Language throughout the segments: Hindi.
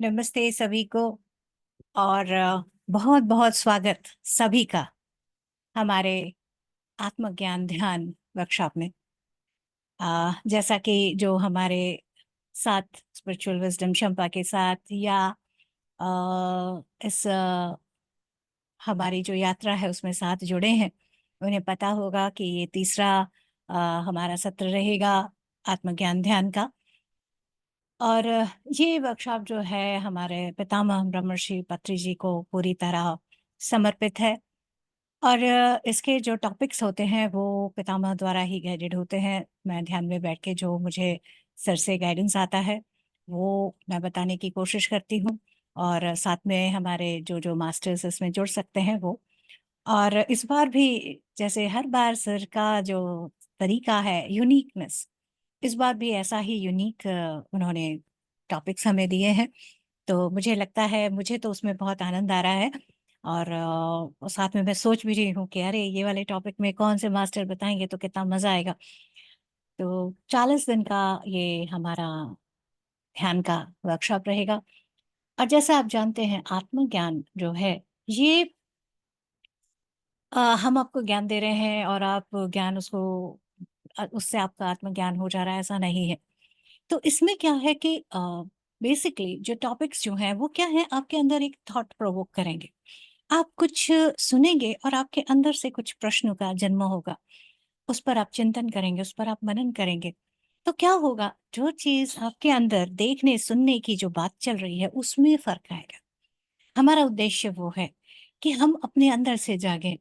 नमस्ते सभी को। और बहुत बहुत स्वागत सभी का हमारे आत्मज्ञान ध्यान वर्कशॉप में। जैसा कि जो हमारे साथ स्पिरिचुअल विजडम शंपा के साथ या इस हमारी जो यात्रा है उसमें साथ जुड़े हैं, उन्हें पता होगा कि ये तीसरा अ, हमारा सत्र रहेगा आत्मज्ञान ध्यान का। और ये वर्कशॉप जो है हमारे पितामह ब्रह्मर्षि पत्री जी को पूरी तरह समर्पित है। और इसके जो टॉपिक्स होते हैं वो पितामह द्वारा ही गाइडेड होते हैं। मैं ध्यान में बैठ के जो मुझे सर से गाइडेंस आता है वो मैं बताने की कोशिश करती हूँ, और साथ में हमारे जो जो मास्टर्स इसमें जुड़ सकते हैं वो। और इस बार भी जैसे हर बार सर का जो तरीका है यूनिकनेस, इस बार भी ऐसा ही यूनिक उन्होंने टॉपिक्स हमें दिए हैं। तो मुझे लगता है, मुझे तो उसमें बहुत आनंद आ रहा है। और साथ में मैं सोच भी रही हूँ कि अरे ये वाले टॉपिक में कौन से मास्टर बताएंगे तो कितना मजा आएगा। तो 40 दिन का ये हमारा ध्यान का वर्कशॉप रहेगा। और जैसा आप जानते हैं आत्मज्ञान जो है ये हम आपको ज्ञान दे रहे हैं और आप ज्ञान उसको उससे आपका आत्मज्ञान हो जा रहा है, ऐसा नहीं है। तो इसमें क्या है कि बेसिकली जो टॉपिक्स जो हैं वो क्या है, आपके अंदर एक थॉट प्रोवोक करेंगे। आप कुछ सुनेंगे और आपके अंदर से कुछ प्रश्नों का जन्म होगा। उस पर आप चिंतन करेंगे, उस पर आप मनन करेंगे। तो क्या होगा, जो चीज आपके अंदर देखने सुनने की जो बात चल रही है उसमें फर्क आएगा। हमारा उद्देश्य वो है कि हम अपने अंदर से जागें।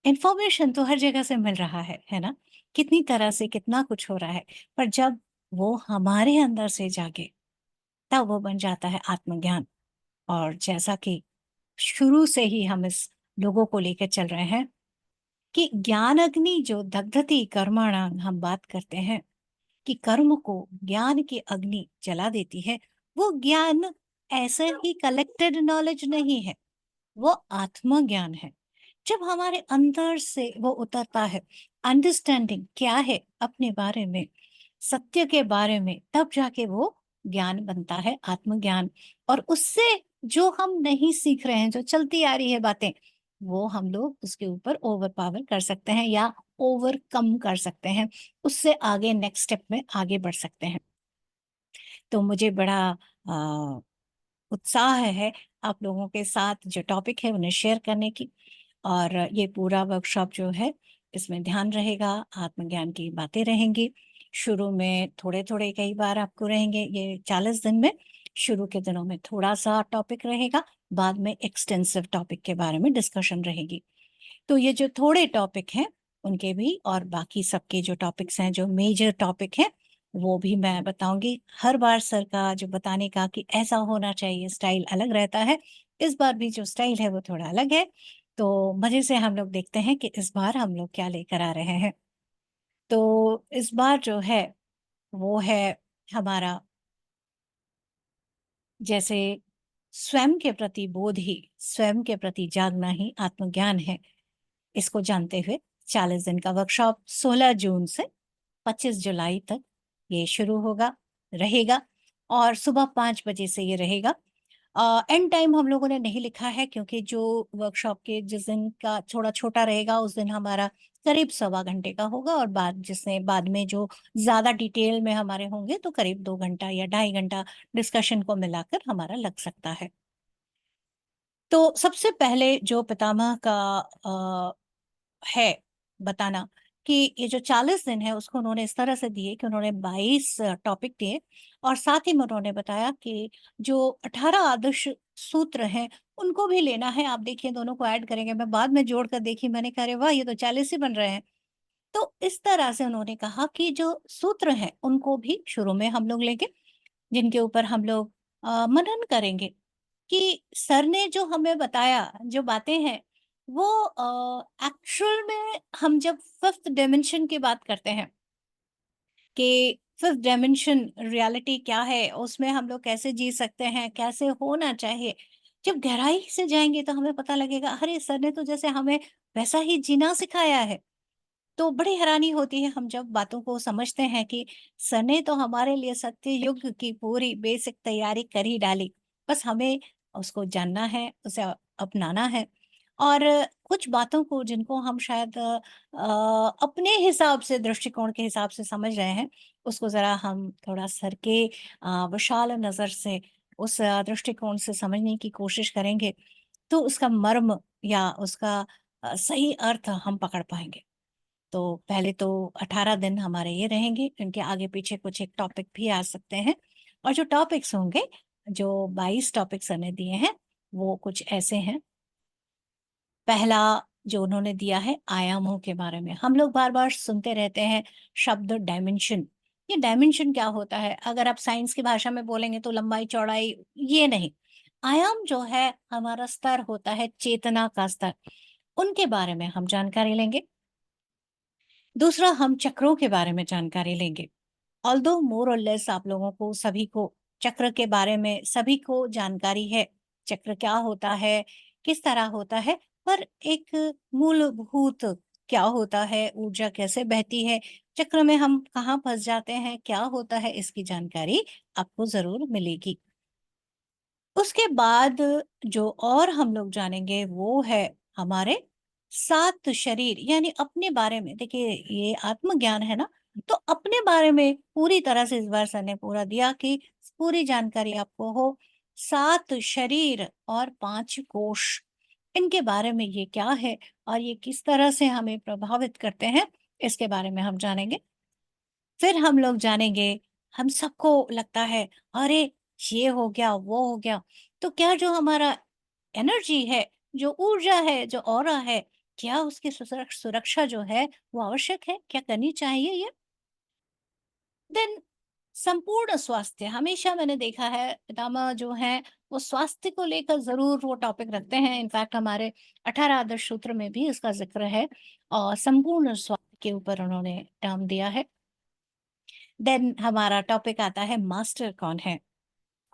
इंफॉर्मेशन तो हर जगह से मिल रहा है ना, कितनी तरह से कितना कुछ हो रहा है। पर जब वो हमारे अंदर से जागे तब वो बन जाता है आत्मज्ञान। और जैसा कि शुरू से ही हम इस लोगों को लेकर चल रहे हैं कि ज्ञान अग्नि जो दग्धति कर्मणां, हम बात करते हैं कि कर्म को ज्ञान की अग्नि जला देती है। वो ज्ञान ऐसे ही कलेक्टेड नॉलेज नहीं है, वो आत्मज्ञान है। जब हमारे अंदर से वो उतरता है, अंडरस्टैंडिंग क्या है अपने बारे में, सत्य के बारे में, तब जाके वो ज्ञान बनता है आत्मज्ञान। और उससे जो हम नहीं सीख रहे हैं, जो चलती आ रही है बातें, वो हम लोग उसके ऊपर ओवर पावर कर सकते हैं या ओवरकम कर सकते हैं। उससे आगे नेक्स्ट स्टेप में आगे बढ़ सकते हैं। तो मुझे बड़ा आ, उत्साह है आप लोगों के साथ जो टॉपिक है उन्हें शेयर करने की। और ये पूरा वर्कशॉप जो है इसमें ध्यान रहेगा, आत्मज्ञान की बातें रहेंगी। शुरू में थोड़े थोड़े कई बार आपको रहेंगे, ये 40 दिन में शुरू के दिनों में थोड़ा सा टॉपिक रहेगा, बाद में एक्सटेंसिव टॉपिक के बारे में डिस्कशन रहेगी। तो ये जो थोड़े टॉपिक हैं उनके भी और बाकी सबके जो टॉपिक्स हैं, जो मेजर टॉपिक हैं, वो भी मैं बताऊंगी। हर बार सर का जो बताने का कि ऐसा होना चाहिए स्टाइल अलग रहता है, इस बार भी जो स्टाइल है वो थोड़ा अलग है। तो मजे से हम लोग देखते हैं कि इस बार हम लोग क्या लेकर आ रहे हैं। तो इस बार जो है वो है हमारा, जैसे स्वयं के प्रति बोध ही, स्वयं के प्रति जागना ही आत्मज्ञान है। इसको जानते हुए 40 दिन का वर्कशॉप 16 जून से 25 जुलाई तक ये शुरू होगा, रहेगा। और सुबह 5 बजे से ये रहेगा। एंड टाइम हम लोगों ने नहीं लिखा है क्योंकि जो वर्कशॉप के जिस दिन का थोड़ा छोटा रहेगा उस दिन हमारा करीब 1.25 घंटे का होगा, और बाद जिसने बाद में जो ज्यादा डिटेल में हमारे होंगे तो करीब 2 घंटा या 2.5 घंटा डिस्कशन को मिलाकर हमारा लग सकता है। तो सबसे पहले जो पितामह का है बताना कि ये जो 40 दिन है उसको उन्होंने इस तरह से दिए कि उन्होंने 22 टॉपिक दिए। और साथ ही में उन्होंने बताया कि जो 18 आदर्श सूत्र हैं उनको भी लेना है। आप देखिए दोनों को ऐड करेंगे, मैं बाद में जोड़कर देखी, मैंने कहा अरे वाह ये तो 40 ही बन रहे हैं। तो इस तरह से उन्होंने कहा कि जो सूत्र हैं उनको भी शुरू में हम लोग लेंगे, जिनके ऊपर हम लोग मनन करेंगे कि सर ने जो हमें बताया, जो बातें हैं वो एक्चुअल में हम जब फिफ्थ डायमेंशन की बात करते हैं कि फिफ्थ डायमेंशन रियलिटी क्या है, उसमें हम लोग कैसे जी सकते हैं, कैसे होना चाहिए, जब गहराई से जाएंगे तो हमें पता लगेगा अरे सर ने तो जैसे हमें वैसा ही जीना सिखाया है। तो बड़ी हैरानी होती है हम जब बातों को समझते हैं कि सर ने तो हमारे लिए सत्य युग की पूरी बेसिक तैयारी कर ही डाली। बस हमें उसको जानना है, उसे अपनाना है और कुछ बातों को जिनको हम शायद अपने हिसाब से दृष्टिकोण के हिसाब से समझ रहे हैं, उसको ज़रा हम थोड़ा सर के विशाल नज़र से उस दृष्टिकोण से समझने की कोशिश करेंगे, तो उसका मर्म या उसका सही अर्थ हम पकड़ पाएँगे। तो पहले तो 18 दिन हमारे ये रहेंगे, इनके आगे-पीछे कुछ एक टॉपिक भी आ सकते हैं और जो टॉपिक्स होंगे, जो 22 टॉपिक्स हमें दिए हैं, वो कुछ ऐसे हैं। पहला जो उन्होंने दिया है आयामों के बारे में। हम लोग बार-बार सुनते रहते हैं शब्द डायमेंशन। ये डायमेंशन क्या होता है? अगर आप साइंस की भाषा में बोलेंगे तो लंबाई-चौड़ाई ये नहीं। आयाम जो है हमारा स्तर होता है चेतना का स्तर, उनके बारे में हम जानकारी लेंगे। दूसरा हम चक्रों के बारे में जानकारी लेंगे। ऑल्दो मोर और लेस आप लोगों को सभी को चक्र के बारे में सभी को जानकारी है। चक्र क्या होता है, किस तरह होता है, पर एक मूलभूत क्या होता है, ऊर्जा कैसे बहती है, चक्र में हम कहाँ फँस जाते हैं, क्या होता है, इसकी जानकारी आपको ज़रूर मिलेगी। उसके बाद जो और हम लोग जानेंगे वो है हमारे 7 शरीर यानी अपने बारे में। देखिए ये आत्मज्ञान है ना, तो अपने बारे में पूरी तरह से इस बार सर ने पूरा दिया कि पूरी जानकारी आपको हो। 7 शरीर और 5 कोश, इनके बारे में ये क्या है और ये किस तरह से हमें प्रभावित करते हैं, इसके बारे में हम जानेंगे। फिर हम लोग जानेंगे, हम सबको लगता है, अरे! ये हो गया, वो हो गया, तो क्या जो हमारा एनर्जी है, जो ऊर्जा है, जो ऑरा है, क्या उसकी सुरक्षा जो है, वो आवश्यक है? क्या करनी चाहिए ये? देन संपूर्ण स्वास्थ्य, हमेशा मैंने देखा है पितामह जो हैं, वो स्वास्थ्य को लेकर ज़रूर वो टॉपिक रखते हैं। इनफैक्ट हमारे 18 आदर्श सूत्र में भी इसका ज़िक्र है और संपूर्ण स्वास्थ्य के ऊपर उन्होंने टर्म दिया है। देन हमारा टॉपिक आता है मास्टर कौन है?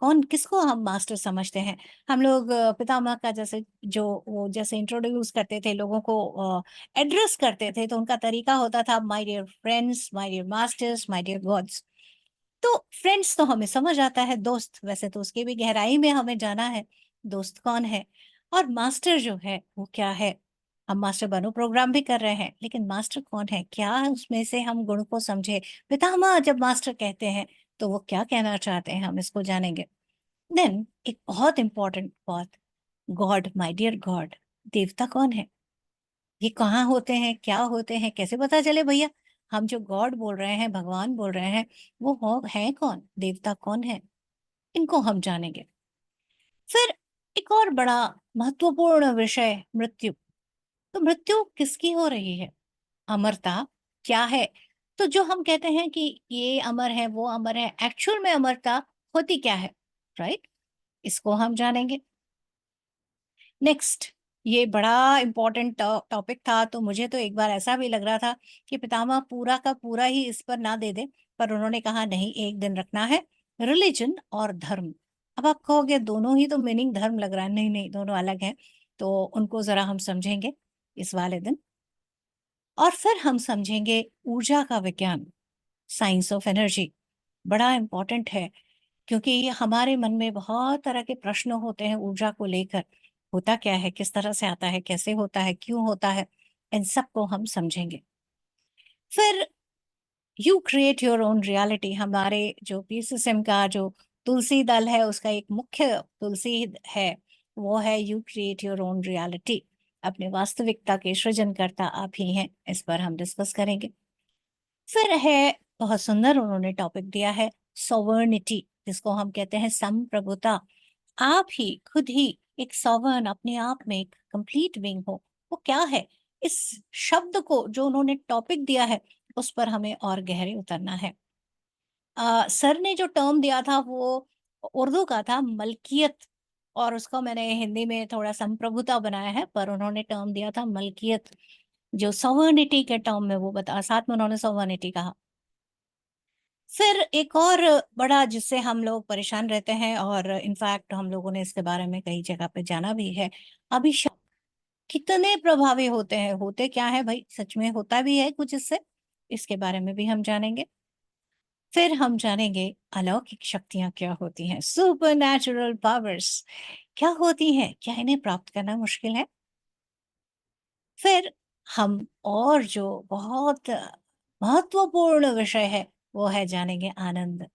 कौन किसको हम मास्टर समझते हैं? हम लोग पितामह का जैसे जो वो जैसे इंट्रोड्यूस करते थे लोगों को एड्रेस करते थे तो उनका तरीका होता था my dear friends, my dear masters, my dear gods. तो फ्रेंड्स तो हमें समझ आता है, दोस्त वैसे तो उसकी भी गहराई में हमें जाना है, दोस्त कौन है? और मास्टर जो है वो क्या है? हम मास्टर बनो प्रोग्राम भी कर रहे हैं, लेकिन मास्टर कौन है? क्या उसमें से हम गुण को समझे? पितामह जब मास्टर कहते हैं, तो वो क्या कहना चाहते हैं हम इसको जानेंगे। देन एक बहुत इम्पोर्टेंट बात, गॉड, माय डियर गॉड, देवता कौन है? ये कहाँ होते हैं, क्या होते हैं, कैसे पता चले भैया? हम जो गॉड बोल रहे हैं, भगवान बोल रहे हैं, वो हो हैं कौन? देवता कौन है? इनको हम जानेंगे। फिर एक और बड़ा महत्वपूर्ण विषय मृत्यु। तो मृत्यु किसकी हो रही है? अमरता क्या है? तो जो हम कहते हैं कि ये अमर है, वो अमर है, एक्चुअल में अमरता होती क्या है? राइट? इसको हम जानेंगे। नेक्स्ट, ये बड़ा इम्पोर्टेंट टॉपिक था, तो मुझे तो एक बार ऐसा भी लग रहा था कि पितामह पूरा का पूरा ही इस पर ना दे दें, पर उन्होंने कहा नहीं, एक दिन रखना है, रिलिजन और धर्म। अब आप कहोगे दोनों ही तो मीनिंग धर्म लग रहा है, नहीं नहीं दोनों अलग हैं, तो उनको जरा हम समझेंगे इस वाले दिन। और फिर हम समझेंगे ऊर्जा का विज्ञान, साइंस ऑफ एनर्जी, बड़ा इम्पोर्टेंट है क्योंकि ये हमारे मन में बहुत तरह के प्रश्न होते हैं ऊर्जा को लेकर। होता क्या है? किस तरह से आता है? कैसे होता है? क्यों होता है? इन सबको हम समझेंगे। फिर you create your own reality, हमारे जो पीसीएसएम का जो तुलसी दल है उसका एक मुख्य तुलसी है, वो है you create your own reality. अपने वास्तविकता के सृजनकर्ता आप ही हैं, इस पर हम डिस्कस करेंगे। फिर है बहुत सुंदर उन्होंने टॉपिक दिया है सॉवर्निटी, जिसको हम कहते हैं संप्रभुता। आप ही खुद ही एक सॉवरन अपने आप में एक कंप्लीट बीइंग हो, वो क्या है? इस शब्द को जो उन्होंने टॉपिक दिया है उस पर हमें और गहरे उतरना है। सर ने जो टर्म दिया था वो उर्दू का था मलकियत और उसको मैंने हिंदी में थोड़ा संप्रभुता बनाया है, पर उन्होंने टर्म दिया था मलकियत, जो सॉवर्निटी के टर्म में वो बता साथ में उन्होंने सॉवर्निटी कहा। फिर एक और बड़ा जिससे हम लोग परेशान रहते हैं और इनफैक्ट हम लोगों ने इसके बारे में कई जगह पे जाना भी है, अभिशाप। कितने प्रभावी होते हैं, होते क्या है भई, सच में होता भी है कुछ इससे? इसके बारे में भी हम जानेंगे। फिर हम जानेंगे अलौकिक शक्तियाँ क्या होती हैं, सुपरनैचुरल पावर्स क्या होती हैं? क्या इन्हें प्राप्त करना मुश्किल है? फिर हम और जो बहुत महत्वपूर्ण विषय है, वो है जानेंगे आनंद।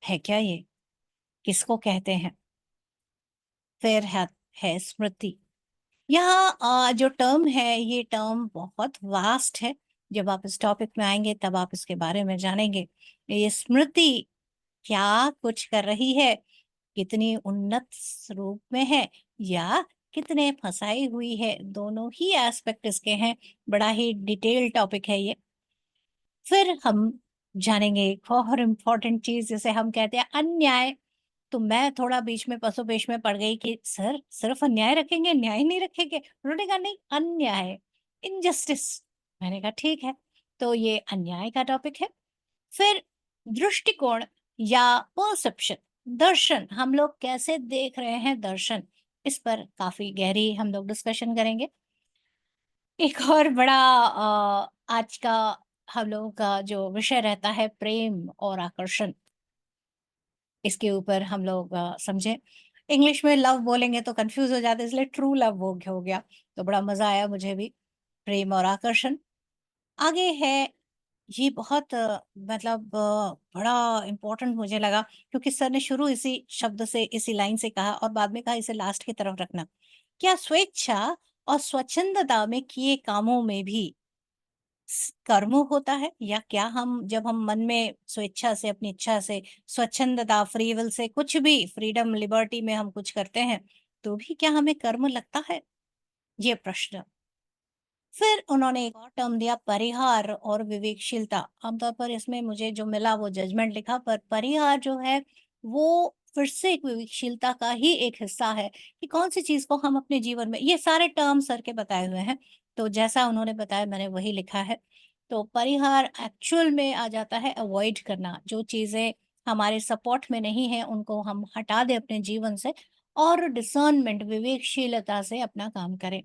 है क्या ये? किसको कहते हैं? फिर है स्मृति। यहाँ जो टर्म है, ये टर्म बहुत वास्ट है। जब आप इस टॉपिक में आएँगे तब आप इसके बारे में जानेंगे। ये स्मृति क्या कुछ कर रही है? कितनी उन्नत रूप में है या कितने फँसाई हुई है? दोनों ही एस्पेक्ट इसके हैं। बड़ा ही डिटेल्ड टॉपिक है ये। फिर हम जानेंगे एक और इम्पोर्टेंट चीज़ जिसे हम कहते हैं अन्याय। तो मैं थोड़ा बीच में पसोपेश में पड़ गई कि सर सिर्फ अन्याय रखेंगे, न्याय नहीं रखेंगे? उन्होंने कहा नहीं, अन्याय, इनजस्टिस। मैंने कहा ठीक है, तो ये अन्याय का टॉपिक है। फिर दृष्टिकोण या परसेप्शन, दर्शन, हम लोग कैसे देख रहे हैं दर्शन, इस पर काफ़ी गहरी हम लोग डिस्कशन करेंगे। एक और बड़ा आज का हम लोगों का जो विषय रहता है प्रेम और आकर्षण, इसके ऊपर हम लोग समझें। इंग्लिश में लव बोलेंगे तो कन्फ्यूज़ हो जाते हैं, इसलिए ट्रू लव वो हो गया। तो बड़ा मज़ा आया मुझे भी, प्रेम और आकर्षण। आगे है ये बहुत मतलब बड़ा इम्पोर्टेंट मुझे लगा, क्योंकि सर ने शुरू इसी शब्द से, इसी लाइन से कहा और बाद में कहा इसे लास्ट की तरफ रखना। क्या स्वेच्छा और स्वच्छंदता में किए कामों में भी कर्म होता है, या क्या हम जब हम मन में स्वेच्छा से, अपनी इच्छा से, स्वच्छंदता, फ्री विल से कुछ भी, फ्रीडम लिबर्टी में हम कुछ करते हैं, तो भी क्या हमें कर्म लगता है? ये प्रश्न। फिर उन्होंने एक और टर्म दिया परिहार और विवेकशीलता। आमतौर पर इसमें मुझे जो मिला वो जजमेंट लिखा, पर परिहार जो है वो फिर से एक विवेकशीलता का ही एक हिस्सा है कि कौन सी चीज़ को हम अपने जीवन में, ये सारे टर्म सर के बताए हुए हैं, तो जैसा उन्होंने बताया मैंने वही लिखा है। तो परिहार एक्चुअल में आ जाता है अवॉइड करना, जो चीज़ें हमारे सपोर्ट में नहीं है उनको हम हटा दें अपने जीवन से, और डिसर्नमेंट, विवेकशीलता से अपना काम करें,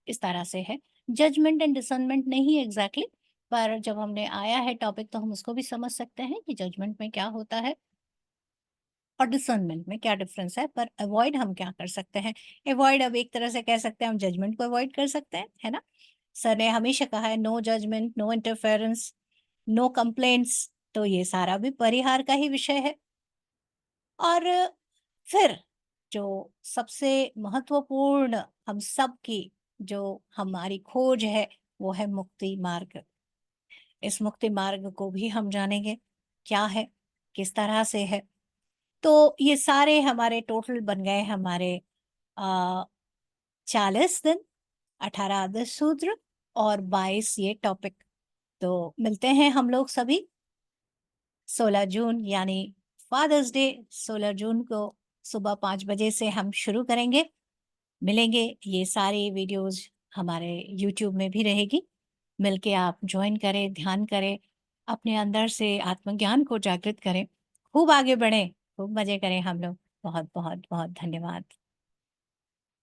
इस तरह से है। जजमेंट एंड डिसर्नमेंट नहीं एग्जैक्टली, पर जब हमने आया है टॉपिक तो हम उसको भी समझ सकते हैं कि जजमेंट में क्या होता है और डिसर्नमेंट में क्या डिफरेंस है, पर अवॉइड हम क्या कर सकते हैं? अवॉइड अब एक तरह से कह सकते हैं हम जजमेंट को अवॉइड कर सकते हैं, है ना? सर ने हमेशा कहा है no judgement, no interference, no complaints, तो ये सारा भी परिहार का ही विषय है। और फिर जो सबसे महत्वपूर्ण हम सब की जो हमारी खोज है, वो है मुक्ति मार्ग। इस मुक्ति मार्ग को भी हम जानेंगे, क्या है, किस तरह से है। तो ये सारे हमारे टोटल बन गए हमारे 40 दिन, 18 आदर्श सूत्र और 22 ये टॉपिक। तो मिलते हैं हम लोग सभी 16 जून यानी फादर्स डे, 16 जून को सुबह 5 बजे से हम शुरू करेंगे। मिलेंगे, ये सारी वीडियोज़ हमारे यूट्यूब में भी रहेगी। मिलके आप जॉइन करें, ध्यान करें, अपने अंदर से आत्मज्ञान को जागृत करें, खूब आगे बढ़ें, खूब मज़े करें हम लोग। बहुत-बहुत बहुत बहुत धन्यवाद।